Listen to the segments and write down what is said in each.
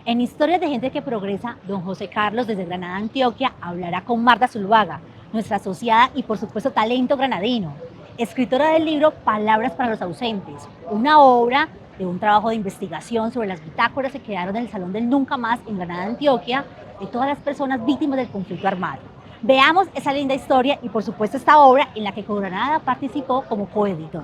En Historias de Gente que Progresa, don José Carlos desde Granada, Antioquia, hablará con Marta Zuluaga, nuestra asociada y por supuesto talento granadino, escritora del libro Palabras para los ausentes, una obra de un trabajo de investigación sobre las bitácoras que quedaron en el Salón del Nunca Más en Granada, Antioquia, de todas las personas víctimas del conflicto armado. Veamos esa linda historia y por supuesto esta obra en la que Granada participó como coeditor.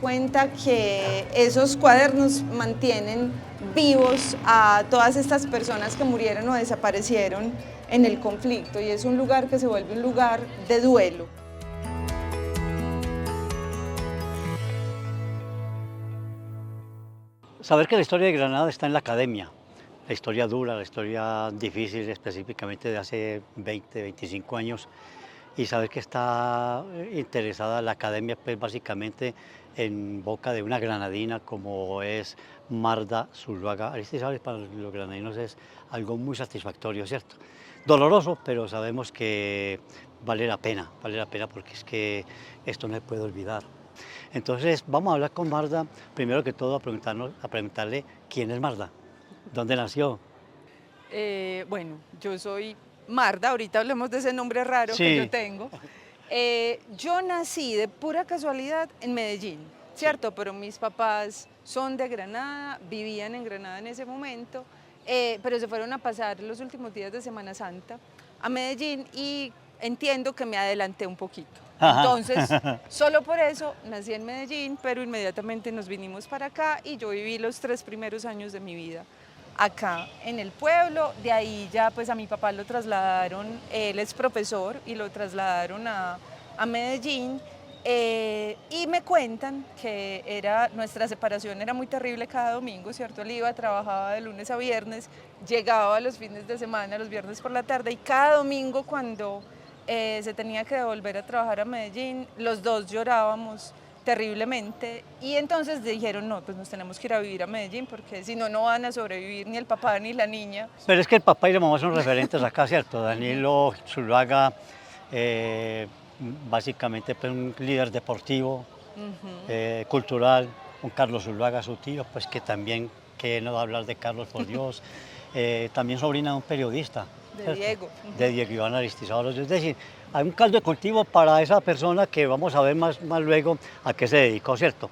Cuenta que esos cuadernos mantienen vivos a todas estas personas que murieron o desaparecieron en el conflicto y es un lugar que se vuelve un lugar de duelo. Saber que la historia de Granada está en la academia, la historia dura, la historia difícil específicamente de hace 20, 25 años, y saber que está interesada la academia pues básicamente en boca de una granadina como es Marta Zuluaga Aristizábal, para los granadinos es algo muy satisfactorio, ¿cierto? Doloroso, pero sabemos que vale la pena porque es que esto no se puede olvidar. Entonces vamos a hablar con Marta, primero que todo a preguntarle quién es Marta, dónde nació. Bueno, yo soy Marta, ahorita hablemos de ese nombre raro que yo tengo. Yo nací de pura casualidad en Medellín, ¿cierto? Pero mis papás son de Granada, vivían en Granada en ese momento, pero se fueron a pasar los últimos días de Semana Santa a Medellín y entiendo que me adelanté un poquito. Entonces, solo por eso nací en Medellín, pero inmediatamente nos vinimos para acá y yo viví los 3 primeros años de mi vida acá en el pueblo. De ahí ya pues a mi papá lo trasladaron, él es profesor y lo trasladaron a Medellín y me cuentan que nuestra separación era muy terrible cada domingo, ¿cierto? Él iba, trabajaba de lunes a viernes, llegaba los fines de semana, los viernes por la tarde y cada domingo cuando se tenía que devolver a trabajar a Medellín, los dos llorábamos terriblemente y entonces dijeron no, pues nos tenemos que ir a vivir a Medellín porque si no, no van a sobrevivir ni el papá ni la niña. Pero es que el papá y la mamá son referentes acá, ¿cierto? Danilo Zuluaga, básicamente pues, un líder deportivo, cultural, un Carlos Zuluaga, su tío, pues que también, que no va a hablar de Carlos, por Dios, también sobrina de un periodista. De Diego. De Diego Iván Aristizábal, es decir, hay un caldo de cultivo para esa persona que vamos a ver más luego a qué se dedicó, ¿cierto?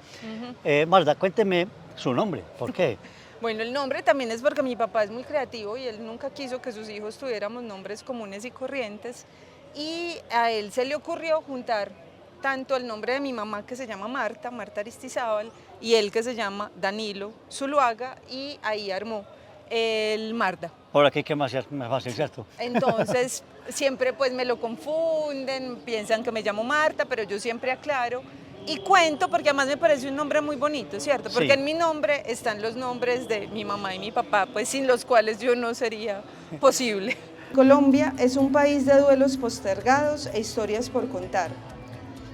Marta, cuénteme su nombre, ¿por qué? Bueno, el nombre también es porque mi papá es muy creativo y él nunca quiso que sus hijos tuviéramos nombres comunes y corrientes y a él se le ocurrió juntar tanto el nombre de mi mamá que se llama Marta Aristizábal y él que se llama Danilo Zuluaga y ahí armó el Marta. Por aquí que más fácil, ¿cierto? Entonces siempre pues me lo confunden, piensan que me llamo Marta, pero yo siempre aclaro y cuento porque además me parece un nombre muy bonito, ¿cierto? Porque sí. En mi nombre están los nombres de mi mamá y mi papá, pues sin los cuales yo no sería posible. Colombia es un país de duelos postergados e historias por contar.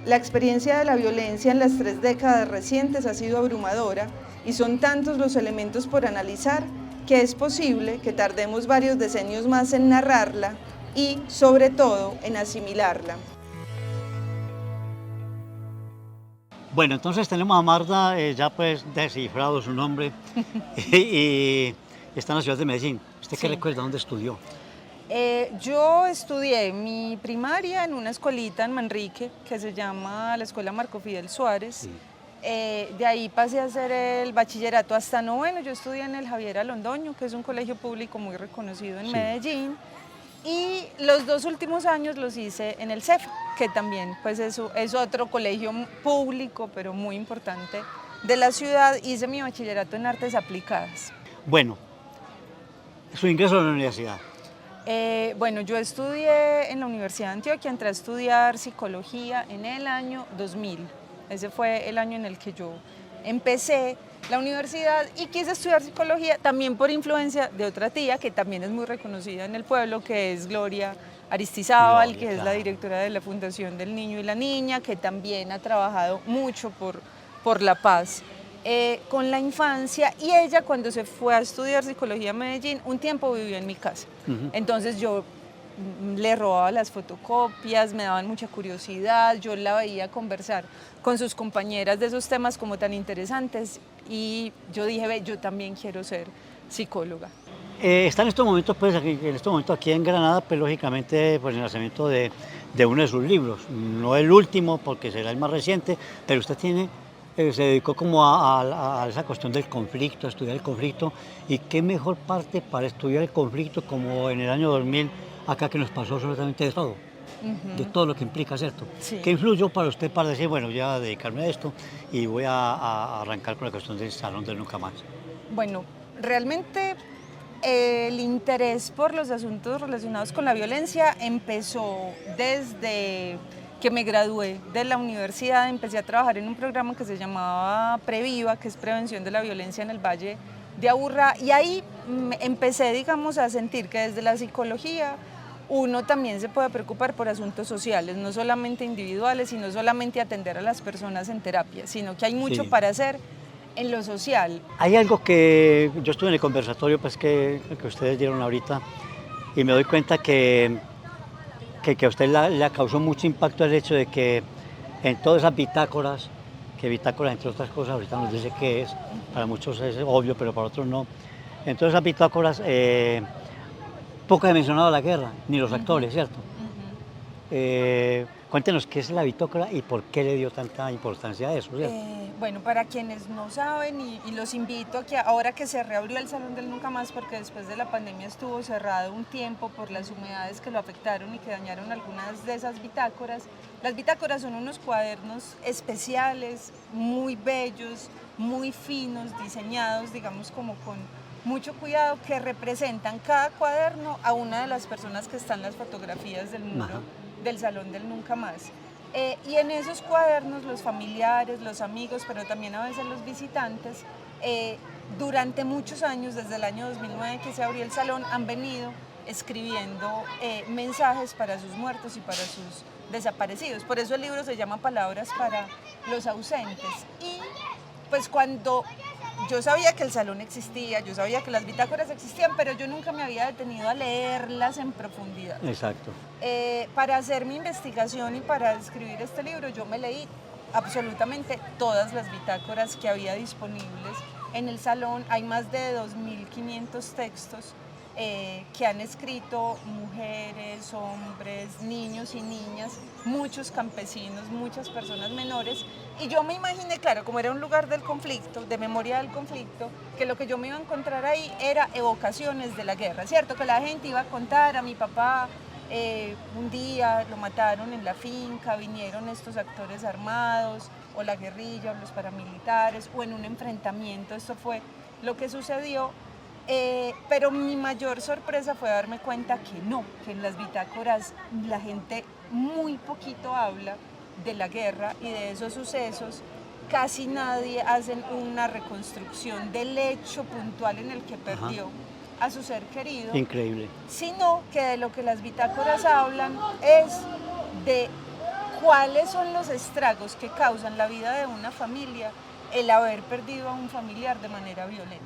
La experiencia de la violencia en las 3 décadas recientes ha sido abrumadora y son tantos los elementos por analizar que es posible que tardemos varios decenios más en narrarla y, sobre todo, en asimilarla. Bueno, entonces tenemos a Marta ya pues descifrado su nombre y está en la ciudad de Medellín. ¿Usted qué recuerda? ¿Dónde estudió? Yo estudié mi primaria en una escuelita en Manrique que se llama la Escuela Marco Fidel Suárez. Sí. De ahí pasé a hacer el bachillerato hasta noveno. Yo estudié en el Javier Alondoño, que es un colegio público muy reconocido en Medellín. Y los 2 últimos años los hice en el CEFA, que también pues es otro colegio público, pero muy importante de la ciudad. Hice mi bachillerato en artes aplicadas. Bueno, su ingreso a la universidad. Bueno, yo estudié en la Universidad de Antioquia, entré a estudiar psicología en el año 2000. Ese fue el año en el que yo empecé la universidad y quise estudiar psicología también por influencia de otra tía que también es muy reconocida en el pueblo, que es Gloria Aristizábal, que es la directora de la Fundación del Niño y la Niña, que también ha trabajado mucho por la paz con la infancia, y ella cuando se fue a estudiar psicología a Medellín, un tiempo vivió en mi casa. Entonces yo le robaba las fotocopias, me daban mucha curiosidad, yo la veía conversar con sus compañeras de esos temas como tan interesantes y yo dije, ve, yo también quiero ser psicóloga. Está en estos momentos, pues, aquí en Granada, pues, lógicamente, pues, el lanzamiento de uno de sus libros. No el último, porque será el más reciente, pero usted se dedicó como a esa cuestión del conflicto, a estudiar el conflicto. ¿Y qué mejor parte para estudiar el conflicto como en el año 2000, acá que nos pasó absolutamente de todo lo que implica, ¿cierto? Sí. ¿Qué influyó para usted para decir, bueno, ya voy a dedicarme a esto y voy a arrancar con la cuestión del Salón del Nunca Más? Bueno, realmente el interés por los asuntos relacionados con la violencia empezó desde que me gradué de la universidad. Empecé a trabajar en un programa que se llamaba Previva, que es Prevención de la Violencia en el Valle de Aburrá, y ahí empecé, digamos, a sentir que desde la psicología uno también se puede preocupar por asuntos sociales, no solamente individuales, y no solamente atender a las personas en terapia, sino que hay mucho para hacer en lo social. Hay algo que yo estuve en el conversatorio, pues, que ustedes dieron ahorita, y me doy cuenta que a usted le causó mucho impacto el hecho de que en todas esas bitácoras, que bitácoras, entre otras cosas, ahorita nos dice qué es, para muchos es obvio, pero para otros no. En todas esas bitácoras, poco he mencionado la guerra, ni los actores, ¿cierto? Cuéntenos qué es la bitácora y por qué le dio tanta importancia a eso, ¿cierto? Bueno, para quienes no saben, y los invito a que ahora que se reabrió el Salón del Nunca Más, porque después de la pandemia estuvo cerrado un tiempo por las humedades que lo afectaron y que dañaron algunas de esas bitácoras. Las bitácoras son unos cuadernos especiales, muy bellos, muy finos, diseñados, digamos, como con mucho cuidado, que representan cada cuaderno a una de las personas que están en las fotografías del muro del Salón del Nunca Más. Y en esos cuadernos los familiares, los amigos, pero también a veces los visitantes, durante muchos años, desde el año 2009 que se abrió el salón, han venido escribiendo mensajes para sus muertos y para sus desaparecidos. Por eso el libro se llama Palabras para los ausentes. Y pues cuando yo sabía que el salón existía, yo sabía que las bitácoras existían, pero yo nunca me había detenido a leerlas en profundidad. Exacto. Para hacer mi investigación y para escribir este libro, yo me leí absolutamente todas las bitácoras que había disponibles en el salón. Hay más de 2.500 textos que han escrito mujeres, hombres, niños y niñas, muchos campesinos, muchas personas menores. Y yo me imaginé, claro, como era un lugar del conflicto, de memoria del conflicto, que lo que yo me iba a encontrar ahí era evocaciones de la guerra, ¿cierto? Que la gente iba a contar a mi papá, un día lo mataron en la finca, vinieron estos actores armados, o la guerrilla, o los paramilitares, o en un enfrentamiento, esto fue lo que sucedió. Pero mi mayor sorpresa fue darme cuenta que no, que en las bitácoras la gente muy poquito habla de la guerra y de esos sucesos. Casi nadie hace una reconstrucción del hecho puntual en el que perdió a su ser querido. Increíble. Sino que de lo que las bitácoras hablan es de cuáles son los estragos que causan la vida de una familia el haber perdido a un familiar de manera violenta.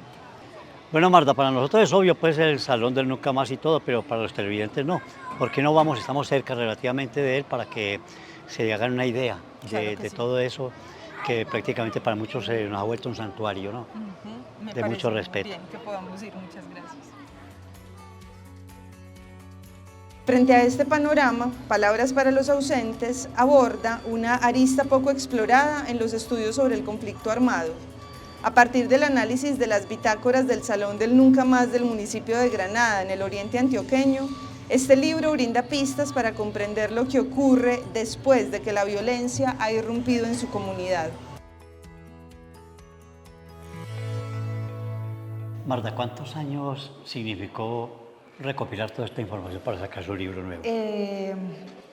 Bueno, Marta, para nosotros es obvio, pues, el Salón del Nunca Más y todo, pero para los televidentes no. ¿Por qué no vamos? Estamos cerca relativamente de él para que se hagan una idea de todo eso, que prácticamente para muchos se nos ha vuelto un santuario, ¿no? De mucho respeto. Bien, que podamos ir. Muchas gracias. Frente a este panorama, Palabras para los ausentes aborda una arista poco explorada en los estudios sobre el conflicto armado. A partir del análisis de las bitácoras del Salón del Nunca Más del municipio de Granada, en el oriente antioqueño, este libro brinda pistas para comprender lo que ocurre después de que la violencia ha irrumpido en su comunidad. Marta, ¿cuántos años significó recopilar toda esta información para sacar su libro nuevo?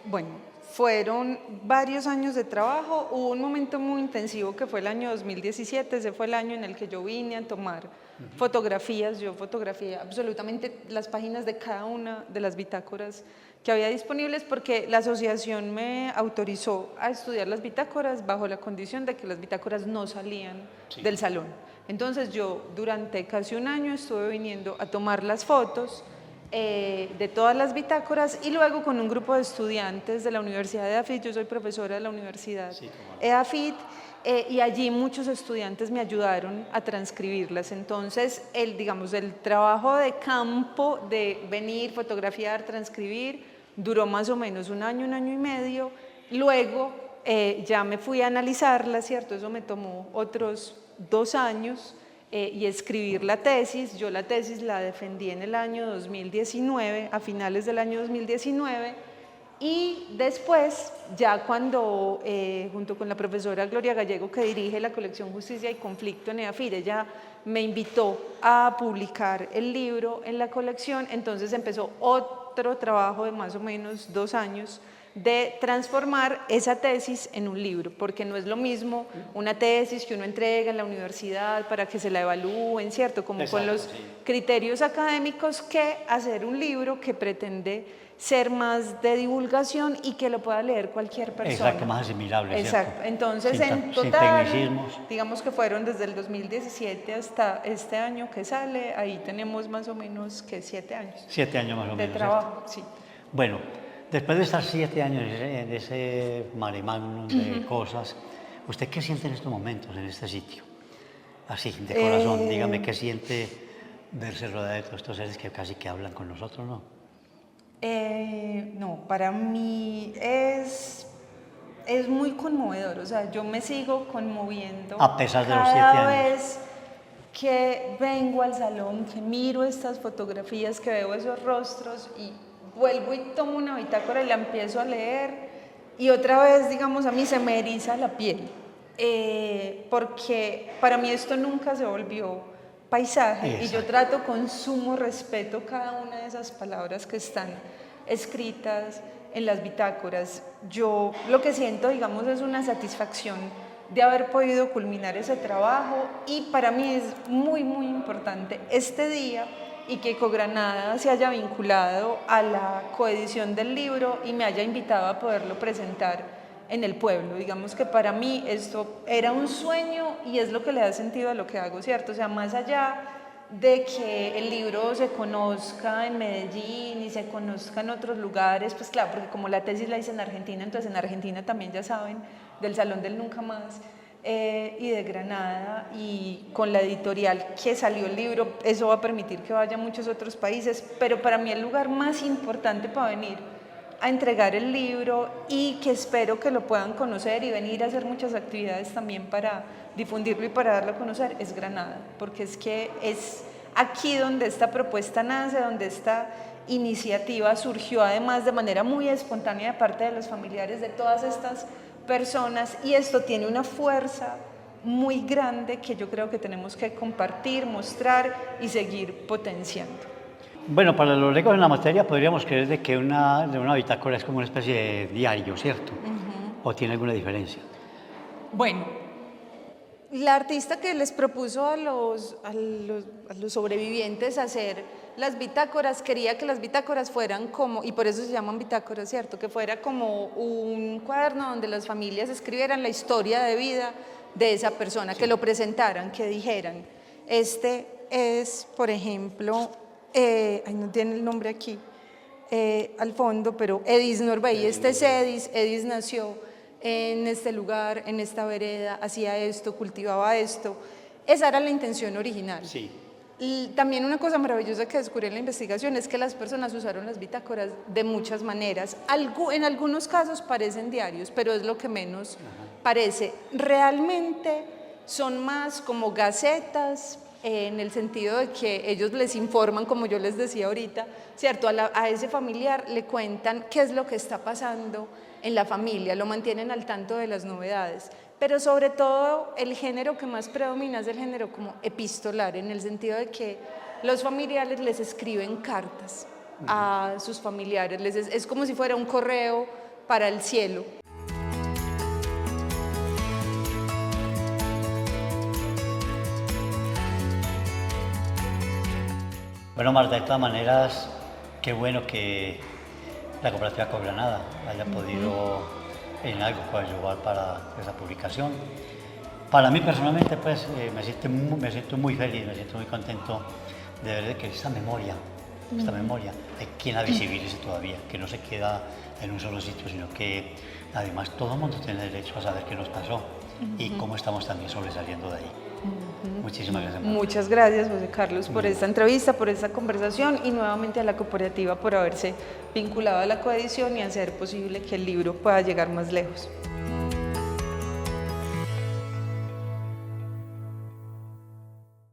Bueno, fueron varios años de trabajo. Hubo un momento muy intensivo que fue el año 2017, ese fue el año en el que yo vine a tomar fotografías. Yo fotografié absolutamente las páginas de cada una de las bitácoras que había disponibles, porque la asociación me autorizó a estudiar las bitácoras bajo la condición de que las bitácoras no salían del salón. Entonces yo durante casi un año estuve viniendo a tomar las fotos de todas las bitácoras y luego con un grupo de estudiantes de la Universidad de EAFIT, yo soy profesora de la Universidad EAFIT, y allí muchos estudiantes me ayudaron a transcribirlas. Entonces, digamos, el trabajo de campo de venir, fotografiar, transcribir, duró más o menos un año y medio. Luego ya me fui a analizarlas, ¿cierto? Eso me tomó otros 2 años. Y escribir la tesis. Yo la tesis la defendí en el año 2019, a finales del año 2019, y después, ya cuando, junto con la profesora Gloria Gallego, que dirige la colección Justicia y Conflicto en EAFIT, ella me invitó a publicar el libro en la colección, entonces empezó otro trabajo de más o menos 2 años, de transformar esa tesis en un libro, porque no es lo mismo una tesis que uno entrega en la universidad para que se la evalúen, ¿cierto? Como con los criterios académicos, que hacer un libro que pretende ser más de divulgación y que lo pueda leer cualquier persona. Exacto, más asimilable. Exacto. ¿Cierto? Entonces, en total, digamos que fueron desde el 2017 hasta este año que sale, ahí tenemos más o menos que 7 años. 7 años más o menos. De trabajo, ¿cierto? sí. Bueno, después de estar 7 años en ese mare magnum de cosas, ¿usted qué siente en estos momentos, en este sitio? Así, de corazón, dígame qué siente verse rodeado de todos estos seres que casi que hablan con nosotros, ¿no? No, para mí es muy conmovedor, o sea, yo me sigo conmoviendo a pesar de los 7 cada años. vez que vengo al salón, que miro estas fotografías, que veo esos rostros y vuelvo y tomo una bitácora y la empiezo a leer y otra vez, digamos, a mí se me eriza la piel, porque para mí esto nunca se volvió paisaje. Exacto. Y yo trato con sumo respeto cada una de esas palabras que están escritas en las bitácoras. Yo lo que siento, digamos, es una satisfacción de haber podido culminar ese trabajo, y para mí es muy, muy importante este día y que Ecogranada se haya vinculado a la coedición del libro y me haya invitado a poderlo presentar en el pueblo. Digamos que para mí esto era un sueño y es lo que le da sentido a lo que hago, ¿cierto? O sea, más allá de que el libro se conozca en Medellín y se conozca en otros lugares, pues claro, porque como la tesis la hice en Argentina, entonces en Argentina también ya saben del Salón del Nunca Más, y de Granada, y con la editorial que salió el libro, eso va a permitir que vaya a muchos otros países, pero para mí el lugar más importante para venir a entregar el libro, y que espero que lo puedan conocer y venir a hacer muchas actividades también para difundirlo y para darlo a conocer, es Granada, porque es que es aquí donde esta propuesta nace, donde esta iniciativa surgió además de manera muy espontánea de parte de los familiares de todas estas personas, y esto tiene una fuerza muy grande que yo creo que tenemos que compartir, mostrar y seguir potenciando. Bueno, para los legos en la materia podríamos creer de que una bitácora es como una especie de diario, ¿cierto? ¿O tiene alguna diferencia? Bueno, la artista que les propuso a los sobrevivientes hacer las bitácoras quería que las bitácoras fueran como, y por eso se llaman bitácoras, ¿cierto? Que fuera como un cuaderno donde las familias escribieran la historia de vida de esa persona, sí, que lo presentaran, que dijeran, este es, por ejemplo, no tiene el nombre aquí al fondo, pero Edis Norbey, este es Edis nació en este lugar, en esta vereda, hacía esto, cultivaba esto. Esa era la intención original. Sí. Y también una cosa maravillosa que descubrí en la investigación es que las personas usaron las bitácoras de muchas maneras. En algunos casos parecen diarios, pero es lo que menos parece. Realmente son más como gacetas, en el sentido de que ellos les informan, como yo les decía ahorita, ¿cierto? A ese familiar le cuentan qué es lo que está pasando en la familia, lo mantienen al tanto de las novedades, pero sobre todo el género que más predomina es el género como epistolar, en el sentido de que los familiares les escriben cartas a sus familiares, es como si fuera un correo para el cielo. Bueno, Marta, de todas maneras, qué bueno que la cooperativa Ecogranada haya podido en algo ayudar para esa publicación. Para mí personalmente, pues, me siento muy feliz, me siento muy contento de ver que esta memoria esta memoria, de quien la visibilice todavía, que no se queda en un solo sitio, sino que además todo el mundo tiene derecho a saber qué nos pasó y cómo estamos también sobresaliendo de ahí. Muchísimas gracias. Muchas gracias, José Carlos, por esta entrevista, por esta conversación y nuevamente a la cooperativa por haberse vinculado a la coedición y hacer posible que el libro pueda llegar más lejos.